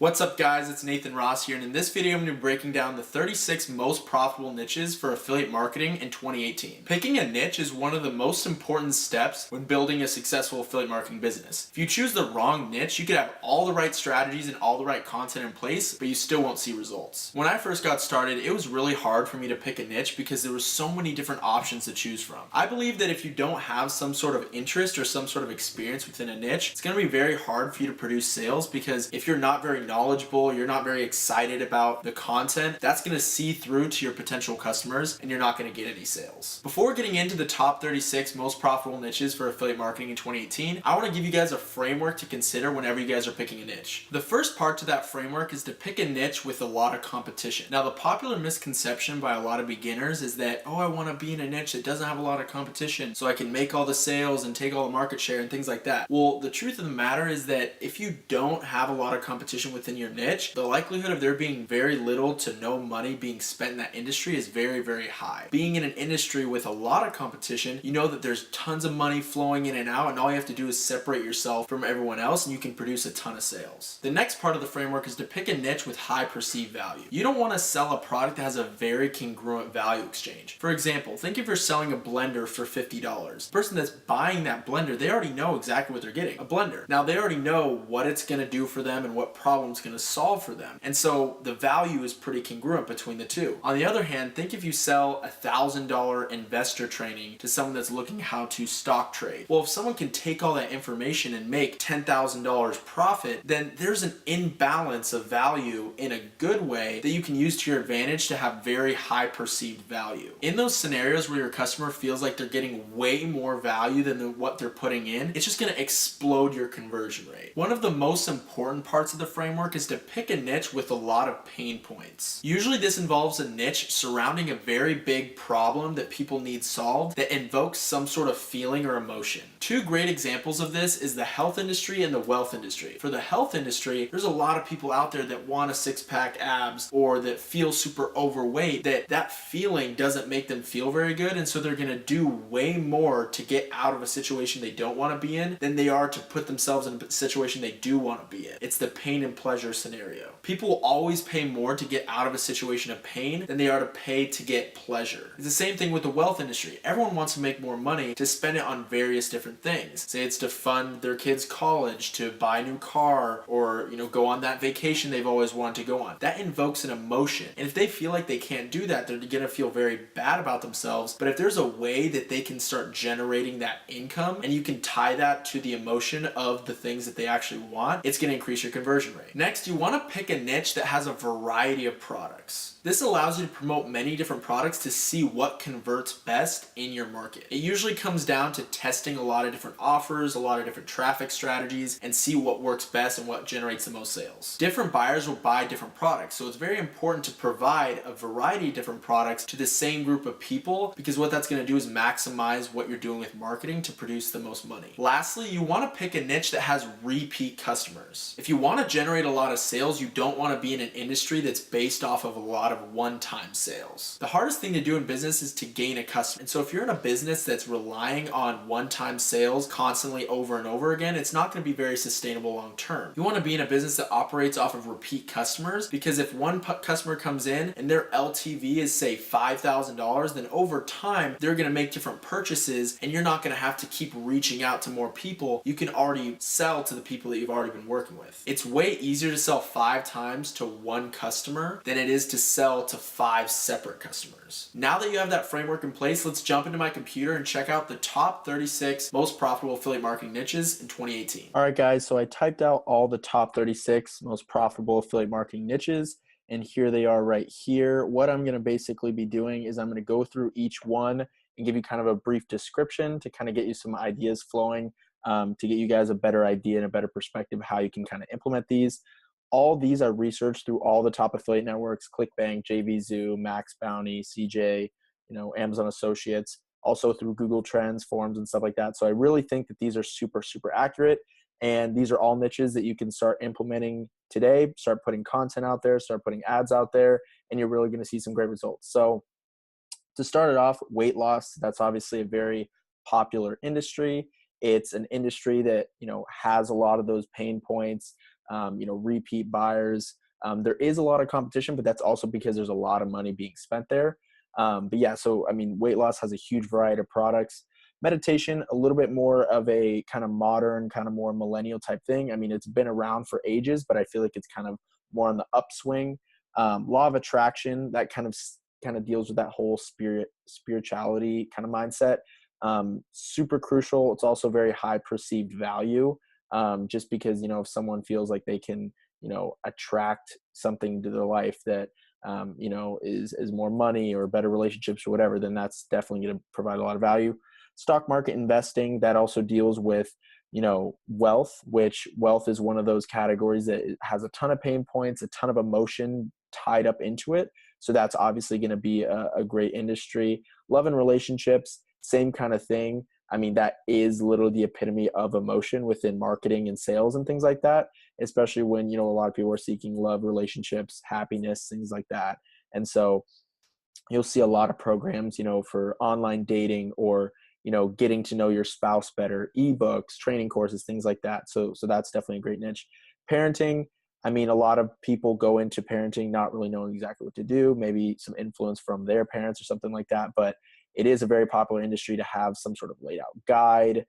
What's up guys, it's Nathan Ross here, and in this video I'm going to be breaking down the 36 most profitable niches for affiliate marketing in 2018. Picking a niche is one of the most important steps when building a successful affiliate marketing business. If you choose the wrong niche, you could have all the right strategies and all the right content in place, but you still won't see results. When I first got started, it was really hard for me to pick a niche because there were so many different options to choose from. I believe that if you don't have some sort of interest or some sort of experience within a niche, it's going to be very hard for you to produce sales, because if you're not very knowledgeable, you're not very excited about the content, that's going to see through to your potential customers and you're not going to get any sales. Before getting into the top 36 most profitable niches for affiliate marketing in 2018, I want to give you guys a framework to consider whenever you guys are picking a niche. The first part to that framework is to pick a niche with a lot of competition. Now, the popular misconception by a lot of beginners is that, oh, I want to be in a niche that doesn't have a lot of competition so I can make all the sales and take all the market share and things like that. Well, the truth of the matter is that if you don't have a lot of competition within your niche, the likelihood of there being very little to no money being spent in that industry is very, very high. Being in an industry with a lot of competition, you know that there's tons of money flowing in and out, and all you have to do is separate yourself from everyone else and you can produce a ton of sales. The next part of the framework is to pick a niche with high perceived value. You don't want to sell a product that has a very congruent value exchange. For example, think if you're selling a blender for $50. The person that's buying that blender, they already know exactly what they're getting, a blender. Now, they already know what it's going to do for them and what problem it's going to solve for them. And so the value is pretty congruent between the two. On the other hand, think if you sell $1,000 investor training to someone that's looking how to stock trade. Well, if someone can take all that information and make $10,000 profit, then there's an imbalance of value in a good way that you can use to your advantage to have very high perceived value. In those scenarios where your customer feels like they're getting way more value than what they're putting in, it's just going to explode your conversion rate. One of the most important parts of the framework is to pick a niche with a lot of pain points. Usually this involves a niche surrounding a very big problem that people need solved that invokes some sort of feeling or emotion. Two great examples of this is the health industry and the wealth industry. For the health industry, there's a lot of people out there that want a six-pack abs or that feel super overweight, that feeling doesn't make them feel very good, and so they're going to do way more to get out of a situation they don't want to be in than they are to put themselves in a situation they do want to be in. It's the pain and pleasure scenario. People always pay more to get out of a situation of pain than they are to pay to get pleasure. It's the same thing with the wealth industry. Everyone wants to make more money to spend it on various different things. Say it's to fund their kids' college, to buy a new car, or go on that vacation they've always wanted to go on. That invokes an emotion. And if they feel like they can't do that, they're gonna feel very bad about themselves. But if there's a way that they can start generating that income and you can tie that to the emotion of the things that they actually want, it's gonna increase your conversion rate. Next, you wanna pick a niche that has a variety of products. This allows you to promote many different products to see what converts best in your market. It usually comes down to testing a lot of different offers, a lot of different traffic strategies, and see what works best and what generates the most sales. Different buyers will buy different products, so it's very important to provide a variety of different products to the same group of people, because what that's going to do is maximize what you're doing with marketing to produce the most money. Lastly, you want to pick a niche that has repeat customers. If you want to generate a lot of sales, you don't want to be in an industry that's based off of a lot of one-time sales. The hardest thing to do in business is to gain a customer. And so if you're in a business that's relying on one-time sales constantly over and over again, it's not going to be very sustainable long-term. You want to be in a business that operates off of repeat customers, because if one customer comes in and their LTV is, say, $5,000, then over time they're going to make different purchases and you're not going to have to keep reaching out to more people. You can already sell to the people that you've already been working with. It's way easier to sell 5 times to one customer than it is to sell to 5 separate customers. Now that you have that framework in place, let's jump into my computer and check out the top 36 most profitable affiliate marketing niches in 2018. All right, guys, so I typed out all the top 36 most profitable affiliate marketing niches, and here they are right here. What I'm going to basically be doing is I'm going to go through each one and give you kind of a brief description to kind of get you some ideas flowing, to get you guys a better idea and a better perspective of how you can kind of implement these. All these are researched through all the top affiliate networks: ClickBank, JVZoo, Max Bounty, CJ, Amazon Associates, also through Google Trends, forums, and stuff like that. So I really think that these are super, super accurate. And these are all niches that you can start implementing today, start putting content out there, start putting ads out there, and you're really going to see some great results. So to start it off, weight loss, that's obviously a very popular industry. It's an industry that, has a lot of those pain points. repeat buyers. There is a lot of competition, but that's also because there's a lot of money being spent there. But yeah, so I mean, weight loss has a huge variety of products. Meditation, a little bit more of a kind of modern, kind of more millennial type thing. I mean, it's been around for ages, but I feel like it's kind of more on the upswing. Law of attraction, that kind of deals with that whole spirituality kind of mindset. Super crucial. It's also very high perceived value. Just because, if someone feels like they can, attract something to their life that, is more money or better relationships or whatever, then that's definitely going to provide a lot of value. Stock market investing, that also deals with, wealth, which wealth is one of those categories that has a ton of pain points, a ton of emotion tied up into it. So that's obviously going to be a great industry. Love and relationships, same kind of thing. I mean, that is literally the epitome of emotion within marketing and sales and things like that, especially when, a lot of people are seeking love, relationships, happiness, things like that. And so you'll see a lot of programs, for online dating or, getting to know your spouse better, ebooks, training courses, things like that. So that's definitely a great niche. Parenting, I mean, a lot of people go into parenting not really knowing exactly what to do, maybe some influence from their parents or something like that. But it is a very popular industry to have some sort of laid out guide,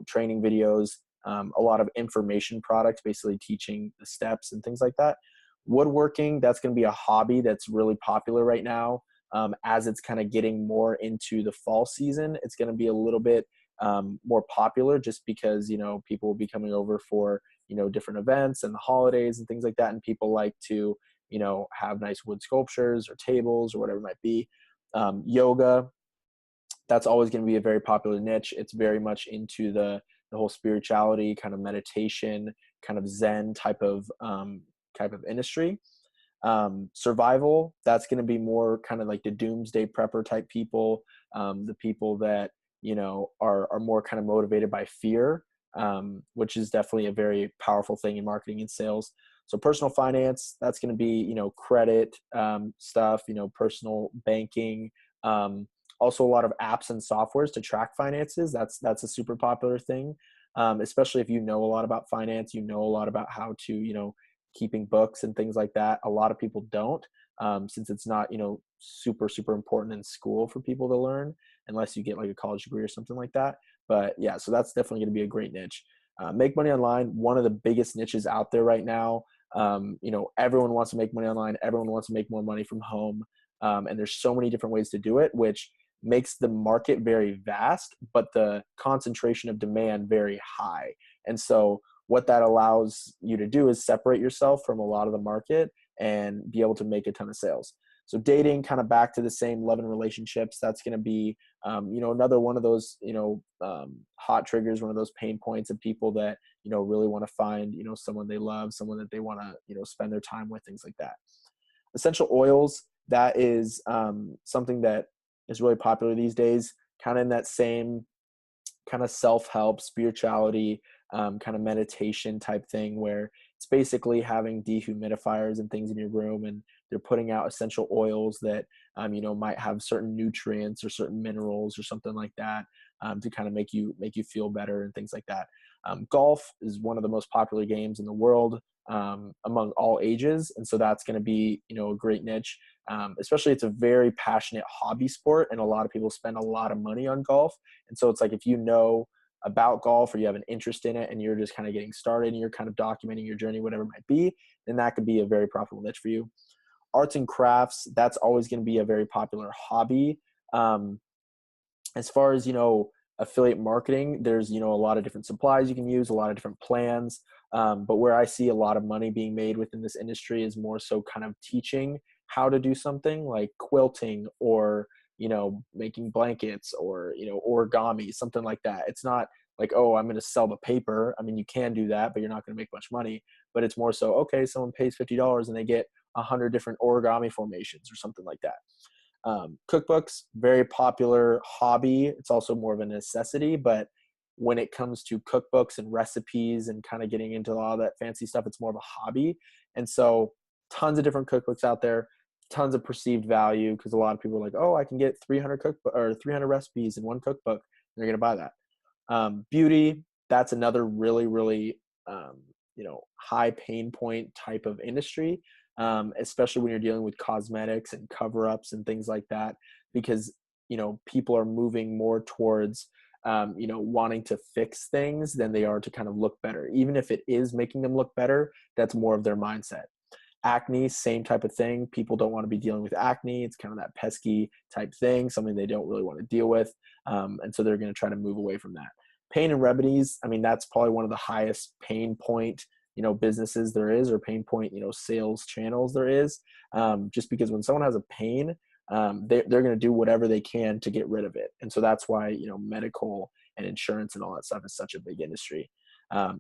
training videos, a lot of information products, basically teaching the steps and things like that. Woodworking, that's going to be a hobby that's really popular right now. As it's kind of getting more into the fall season, it's going to be a little bit more popular just because, people will be coming over for, different events and the holidays and things like that. And people like to, have nice wood sculptures or tables or whatever it might be. Yoga, that's always going to be a very popular niche. It's very much into the whole spirituality, kind of meditation, kind of Zen type of industry. Survival, that's going to be more kind of like the doomsday prepper type people, the people that, are more kind of motivated by fear, which is definitely a very powerful thing in marketing and sales. So personal finance, that's going to be, credit stuff, personal banking, also a lot of apps and softwares to track finances. That's a super popular thing, especially if you know a lot about finance, a lot about how to, keeping books and things like that. A lot of people don't, since it's not, super, super important in school for people to learn unless you get like a college degree or something like that. But yeah, so that's definitely going to be a great niche. Make money online, one of the biggest niches out there right now. Everyone wants to make money online. Everyone wants to make more money from home. And there's so many different ways to do it, which makes the market very vast, but the concentration of demand very high. And so what that allows you to do is separate yourself from a lot of the market and be able to make a ton of sales. So dating, kind of back to the same, love and relationships, that's going to be, another one of those, hot triggers, one of those pain points of people that, really want to find, someone they love, someone that they want to, spend their time with, things like that. Essential oils, that is something that is really popular these days, kind of in that same kind of self-help, spirituality, kind of meditation type thing, where it's basically having dehumidifiers and things in your room, and they're putting out essential oils that might have certain nutrients or certain minerals or something like that, to kind of make you feel better and things like that. Golf is one of the most popular games in the world, among all ages, and so that's going to be a great niche. Especially, it's a very passionate hobby sport, and a lot of people spend a lot of money on golf. And so it's like, if you know about golf or you have an interest in it and you're just kind of getting started and you're kind of documenting your journey, whatever it might be, then that could be a very profitable niche for you. Arts and crafts, that's always going to be a very popular hobby. As far as, affiliate marketing, there's, a lot of different supplies you can use, a lot of different plans. But where I see a lot of money being made within this industry is more so kind of teaching how to do something like quilting or, making blankets or, origami, something like that. It's not like, oh, I'm going to sell the paper. I mean, you can do that, but you're not going to make much money. But it's more so, okay, someone pays $50 and they get 100 different origami formations or something like that. Cookbooks, very popular hobby. It's also more of a necessity, but when it comes to cookbooks and recipes and kind of getting into all that fancy stuff, it's more of a hobby. And so tons of different cookbooks out there, tons of perceived value, because a lot of people are like, oh, I can get 300 recipes in one cookbook. And they're going to buy that. Beauty, that's another really, really high pain point type of industry, especially when you're dealing with cosmetics and cover-ups and things like that, because people are moving more towards wanting to fix things than they are to kind of look better. Even if it is making them look better, that's more of their mindset. Acne, same type of thing. People don't want to be dealing with acne. It's kind of that pesky type thing, something they don't really want to deal with. And so they're going to try to move away from that. Pain and remedies, I mean, that's probably one of the highest pain point, businesses there is, or pain point, sales channels there is. Just because when someone has a pain, they're going to do whatever they can to get rid of it. And so that's why, medical and insurance and all that stuff is such a big industry.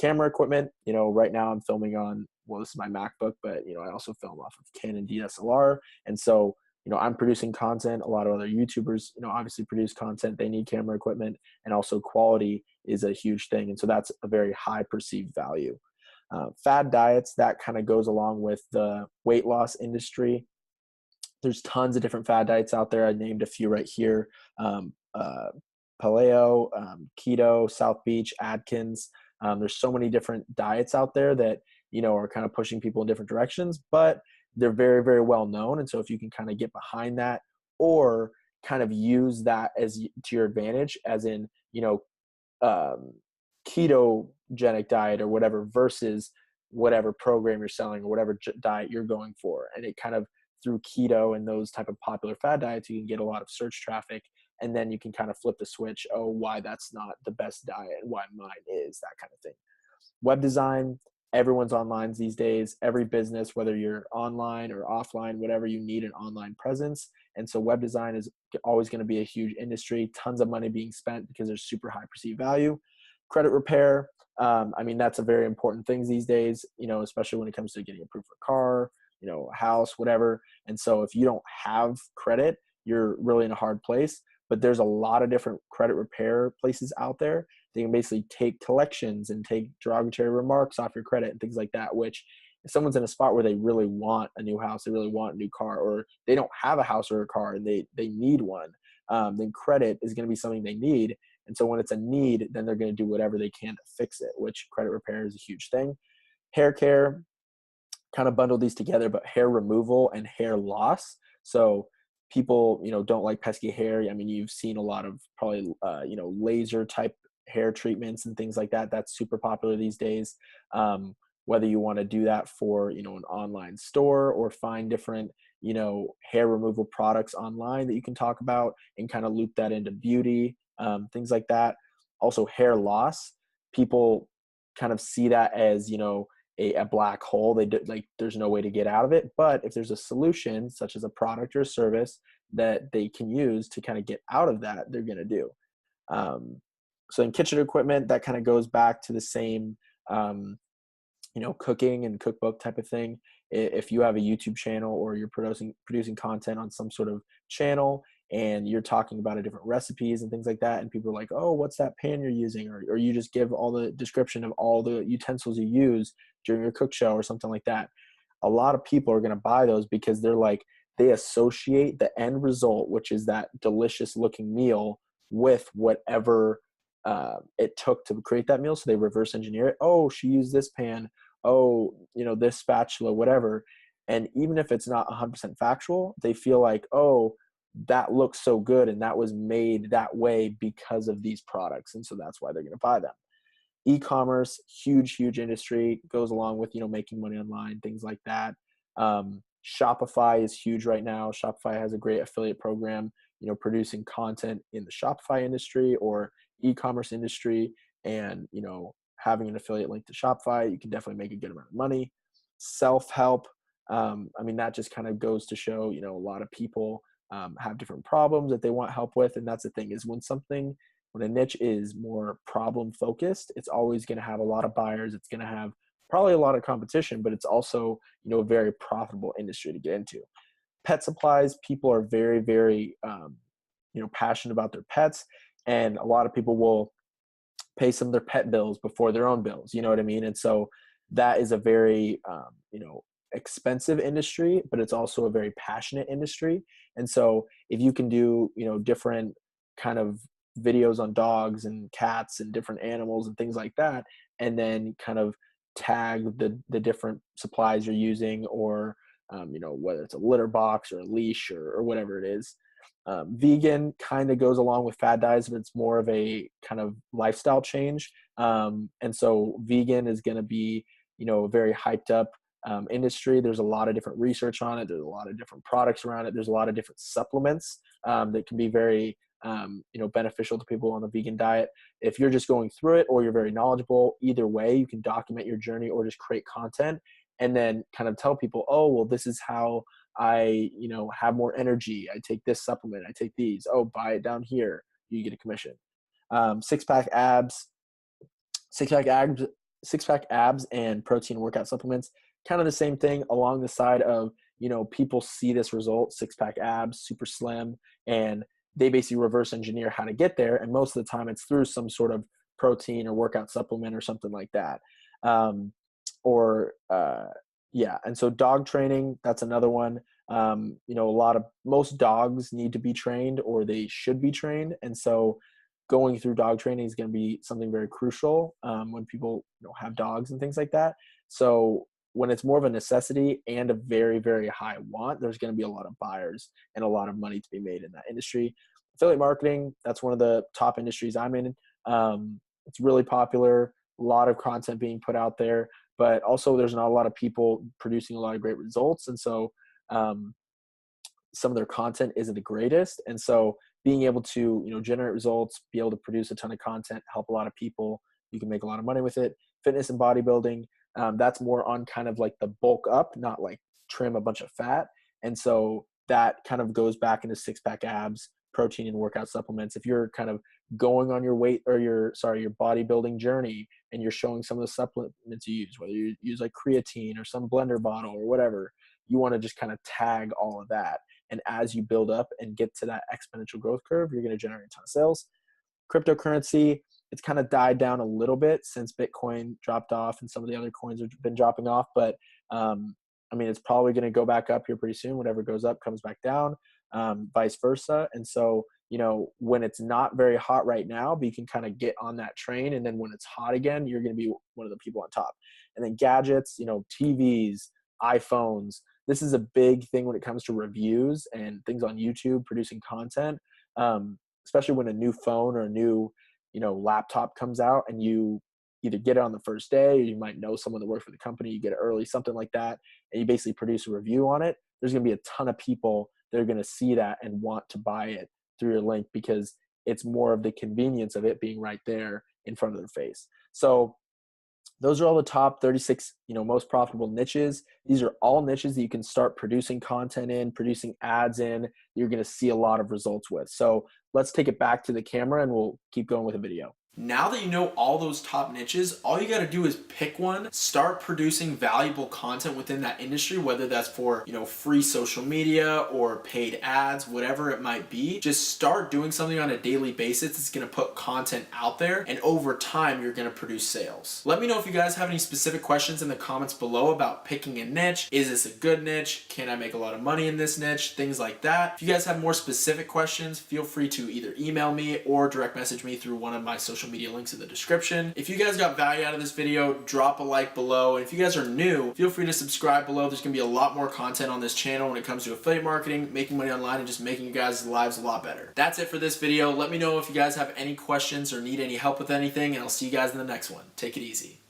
Camera equipment, right now I'm filming on, well, this is my MacBook, but, I also film off of Canon DSLR. And so, I'm producing content. A lot of other YouTubers, obviously produce content. They need camera equipment, and also quality is a huge thing. And so that's a very high perceived value. Fad diets, that kind of goes along with the weight loss industry. There's tons of different fad diets out there. I named a few right here. Paleo, keto, South Beach, Atkins. There's so many different diets out there that, are kind of pushing people in different directions, but they're very, very well known. And so if you can kind of get behind that, or kind of use that to your advantage, as in, ketogenic diet or whatever, versus whatever program you're selling or whatever diet you're going for. And it kind of, through keto and those type of popular fad diets, you can get a lot of search traffic, and then you can kind of flip the switch. Oh, why that's not the best diet and why mine is, that kind of thing. Web design, everyone's online these days. Every business, whether you're online or offline, whatever, you need an online presence. And so web design is always going to be a huge industry, tons of money being spent because there's super high perceived value. Credit repair, I mean, that's a very important thing these days, especially when it comes to getting approved for a car, a house, whatever. And so if you don't have credit, you're really in a hard place. But there's a lot of different credit repair places out there. They can basically take collections and take derogatory remarks off your credit and things like that, which if someone's in a spot where they really want a new house, they really want a new car, or they don't have a house or a car and they need one, then credit is going to be something they need. And so when it's a need, then they're going to do whatever they can to fix it, which credit repair is a huge thing. Hair care, kind of bundle these together, but hair removal and hair loss. So people, don't like pesky hair. I mean, you've seen a lot of probably, laser type hair treatments and things like that. That's super popular these days. Whether you want to do that for, an online store, or find different, hair removal products online that you can talk about and kind of loop that into beauty, things like that. Also hair loss, people kind of see that as, a black hole. There's no way to get out of it. But if there's a solution, such as a product or a service that they can use to kind of get out of that, they're going to do. So in kitchen equipment, that kind of goes back to the same, cooking and cookbook type of thing. If you have a YouTube channel, or you're producing content on some sort of channel, and you're talking about a different recipes and things like that, and people are like, oh, what's that pan you're using? Or you just give all the description of all the utensils you use during your cook show or something like that. A lot of people are going to buy those because they associate the end result, which is that delicious looking meal, with whatever it took to create that meal. So they reverse engineer it. Oh, she used this pan. Oh, this spatula, whatever. And even if it's not 100% factual, they feel like, oh, that looks so good, and that was made that way because of these products. And so that's why they're going to buy them. E-commerce, huge industry, goes along with, making money online, things like that. Shopify is huge right now. Shopify has a great affiliate program, producing content in the Shopify industry or e-commerce industry, and, having an affiliate link to Shopify, you can definitely make a good amount of money. Self-help, I mean, that just kind of goes to show, a lot of people have different problems that they want help with. And that's the thing, is when a niche is more problem focused, it's always going to have a lot of buyers. It's going to have probably a lot of competition, but it's also, a very profitable industry to get into. Pet supplies, people are very, very, passionate about their pets. And a lot of people will pay some of their pet bills before their own bills. You know what I mean? And so that is a very, expensive industry, but it's also a very passionate industry. And so if you can do, different kind of videos on dogs and cats and different animals and things like that, and then kind of tag the different supplies you're using, or whether it's a litter box or a leash or whatever it is. Vegan kind of goes along with fad diets, but it's more of a kind of lifestyle change. And so vegan is going to be, a very hyped up industry. There's a lot of different research on it. There's a lot of different products around it. There's a lot of different supplements that can be very, beneficial to people on the vegan diet. If you're just going through it or you're very knowledgeable, either way, you can document your journey or just create content and then kind of tell people, oh, well, this is how I, have more energy. I take this supplement. I take these. Oh, buy it down here. You get a commission. Six-pack abs, six-pack abs and protein workout supplements, kind of the same thing along the side of, people see this result, six-pack abs, super slim, and they basically reverse engineer how to get there. And most of the time it's through some sort of protein or workout supplement or something like that. And so dog training, that's another one. Most dogs need to be trained or they should be trained. And so going through dog training is going to be something very crucial when people have dogs and things like that. So when it's more of a necessity and a very, very high want, there's going to be a lot of buyers and a lot of money to be made in that industry. Affiliate marketing, that's one of the top industries I'm in. It's really popular, a lot of content being put out there, but also there's not a lot of people producing a lot of great results. And so some of their content isn't the greatest. And so being able to, generate results, be able to produce a ton of content, help a lot of people, you can make a lot of money with it. Fitness and bodybuilding, that's more on kind of like the bulk up, not like trim a bunch of fat. And so that kind of goes back into six-pack abs, protein and workout supplements. If you're kind of going on your weight or your bodybuilding journey and you're showing some of the supplements you use, whether you use like creatine or some blender bottle or whatever, you want to just kind of tag all of that. And as you build up and get to that exponential growth curve, you're going to generate a ton of sales. Cryptocurrency, it's kind of died down a little bit since Bitcoin dropped off and some of the other coins have been dropping off. But it's probably going to go back up here pretty soon. Whatever goes up comes back down, vice versa. And so, when it's not very hot right now, but you can kind of get on that train. And then when it's hot again, you're going to be one of the people on top. And then gadgets, TVs, iPhones. This is a big thing when it comes to reviews and things on YouTube, producing content, especially when a new phone or a new, laptop comes out and you either get it on the first day or you might know someone that works for the company, you get it early, something like that, and you basically produce a review on it. There's going to be a ton of people that are going to see that and want to buy it through your link because it's more of the convenience of it being right there in front of their face. So those are all the top 36, most profitable niches. These are all niches that you can start producing content in, producing ads in. You're going to see a lot of results with. So let's take it back to the camera and we'll keep going with a video. Now that you know all those top niches, all you got to do is pick one, start producing valuable content within that industry, whether that's for, free social media or paid ads, whatever it might be. Just start doing something on a daily basis. It's going to put content out there and over time, you're going to produce sales. Let me know if you guys have any specific questions in the comments below about picking a niche. Is this a good niche? Can I make a lot of money in this niche? Things like that. If you guys have more specific questions, feel free to either email me or direct message me through one of my social media links in the description. If you guys got value out of this video, drop a like below. And if you guys are new, feel free to subscribe below. There's going to be a lot more content on this channel when it comes to affiliate marketing, making money online, and just making you guys' lives a lot better. That's it for this video. Let me know if you guys have any questions or need any help with anything, and I'll see you guys in the next one. Take it easy.